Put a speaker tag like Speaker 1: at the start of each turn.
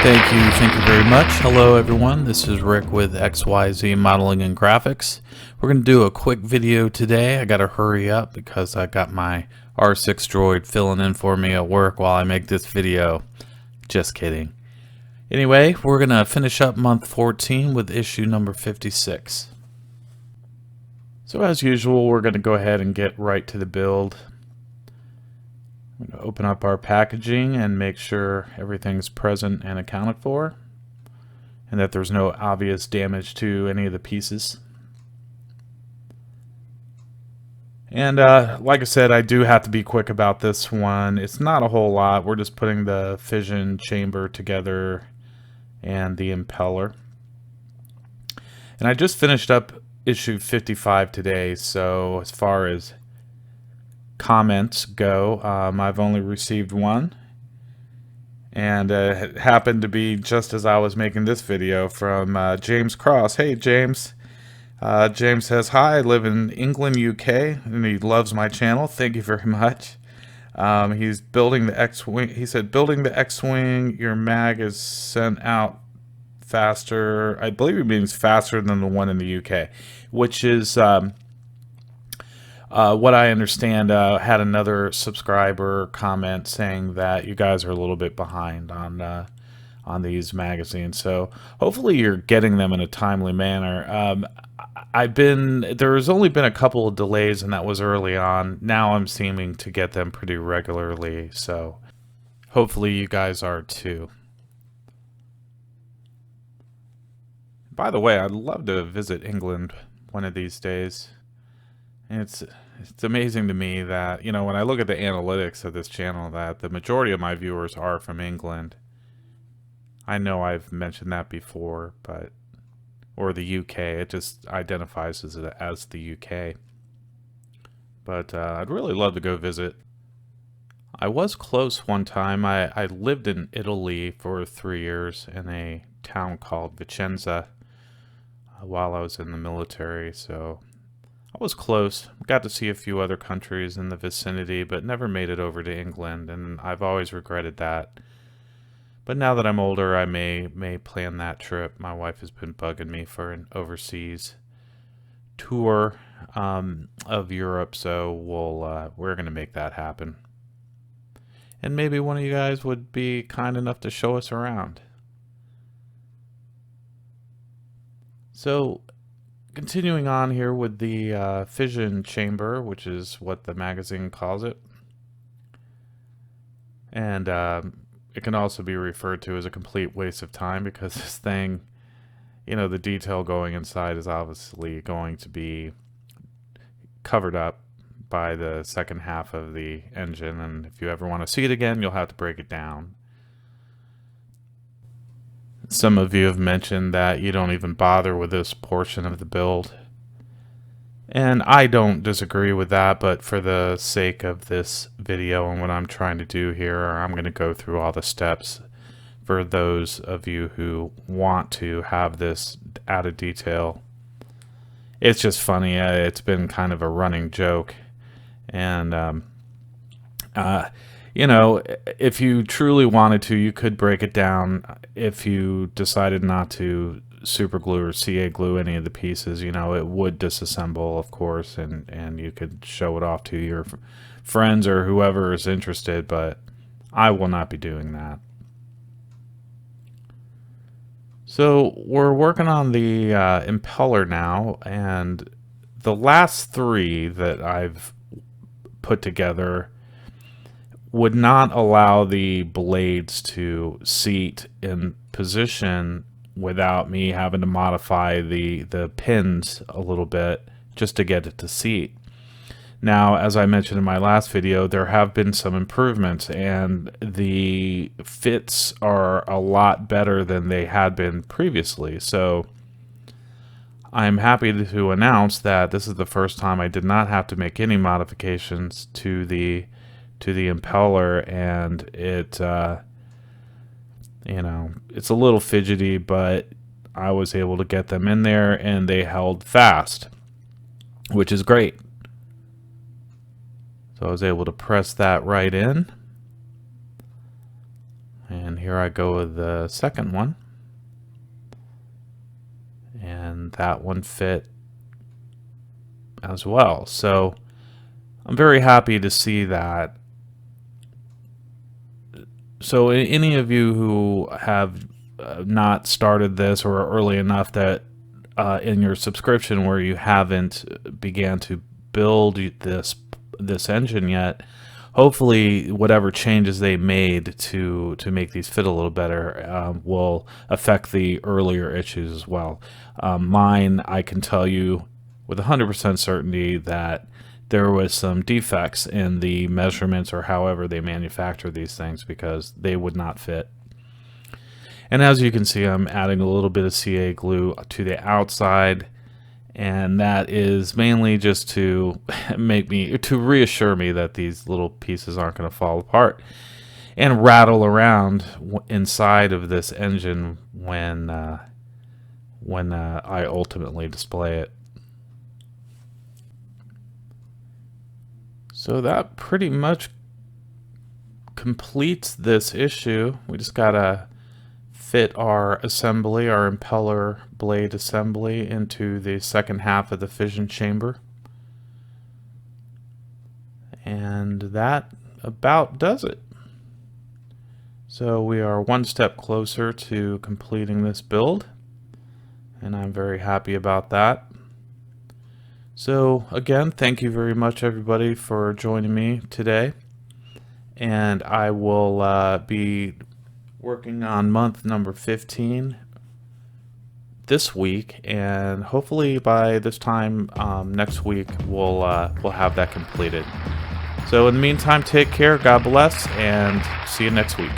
Speaker 1: Thank you very much. Hello everyone, this is Rick with XYZ Modeling and Graphics. We're going to do a quick video today. I got to hurry up because I got my R6 droid filling in for me at work while I make this video. Just kidding. Anyway, we're going to finish up month 14 with issue number 56. So as usual, we're going to go ahead and get right to the build. I'm going to open up our packaging and make sure everything's present and accounted for, and that there's no obvious damage to any of the pieces. And like I said, I do have to be quick about this one. It's not a whole lot. We're just putting the fission chamber together and the impeller. And I just finished up issue 55 today, so as far as comments go, I've only received one, and it happened to be just as I was making this video from James Cross. Hey James. James says, "Hi, I live in England, UK, and he loves my channel. Thank you very much." He's building the X-Wing. He said, "Building the X-Wing, your mag is sent out faster." I believe it means faster than the one in the UK, which is what I understand. Had another subscriber comment saying that you guys are a little bit behind on these magazines, so hopefully you're getting them in a timely manner. There's only been a couple of delays, and that was early on. Now I'm seeming to get them pretty regularly, so hopefully you guys are too. By the way, I'd love to visit England one of these days. And it's amazing to me that, you know, when I look at the analytics of this channel, that the majority of my viewers are from England. I know I've mentioned that before, but or the UK, it just identifies as the UK. But I'd really love to go visit. I was close one time. I lived in Italy for 3 years in a town called Vicenza while I was in the military, so I was close. Got to see a few other countries in the vicinity, but never made it over to England, and I've always regretted that. But now that I'm older, I may plan that trip. My wife has been bugging me for an overseas tour of Europe, so we're going to make that happen. And maybe one of you guys would be kind enough to show us around. So, continuing on here with the fission chamber, which is what the magazine calls it. And it can also be referred to as a complete waste of time, because this thing, you know, the detail going inside is obviously going to be covered up by the second half of the engine, and if you ever want to see it again, you'll have to break it down. Some of you have mentioned that you don't even bother with this portion of the build, and I don't disagree with that, but for the sake of this video and what I'm trying to do here, I'm going to go through all the steps for those of you who want to have this added detail. It's just funny. It's been kind of a running joke, and you know, if you truly wanted to, you could break it down. If you decided not to super glue or CA glue any of the pieces, you know, it would disassemble, of course, and you could show it off to your friends or whoever is interested, but I will not be doing that. So we're working on the impeller now, and the last three that I've put together would not allow the blades to seat in position without me having to modify the pins a little bit just to get it to seat. Now, as I mentioned in my last video, there have been some improvements, and the fits are a lot better than they had been previously. So I'm happy to announce that this is the first time I did not have to make any modifications to the impeller, and it you know, it's a little fidgety, but I was able to get them in there and they held fast, which is great. So I was able to press that right in, and And here I go with the second one. And that one fit as well. So I'm very happy to see that. So any of you who have not started this or are early enough that in your subscription where you haven't began to build this engine yet, hopefully whatever changes they made to make these fit a little better will affect the earlier issues as well. Mine, I can tell you with 100% certainty that there was some defects in the measurements or however they manufacture these things, because they would not fit. And as you can see, I'm adding a little bit of CA glue to the outside, and that is mainly just to reassure me that these little pieces aren't going to fall apart and rattle around inside of this engine when I ultimately display it. So that pretty much completes this issue. We just gotta fit our assembly, our impeller blade assembly, into the second half of the fission chamber. And that about does it. So we are one step closer to completing this build, and I'm very happy about that. So again, thank you very much everybody for joining me today, and I will be working on month number 15 this week, and hopefully by this time next week we'll have that completed. So in the meantime, take care, God bless, and see you next week.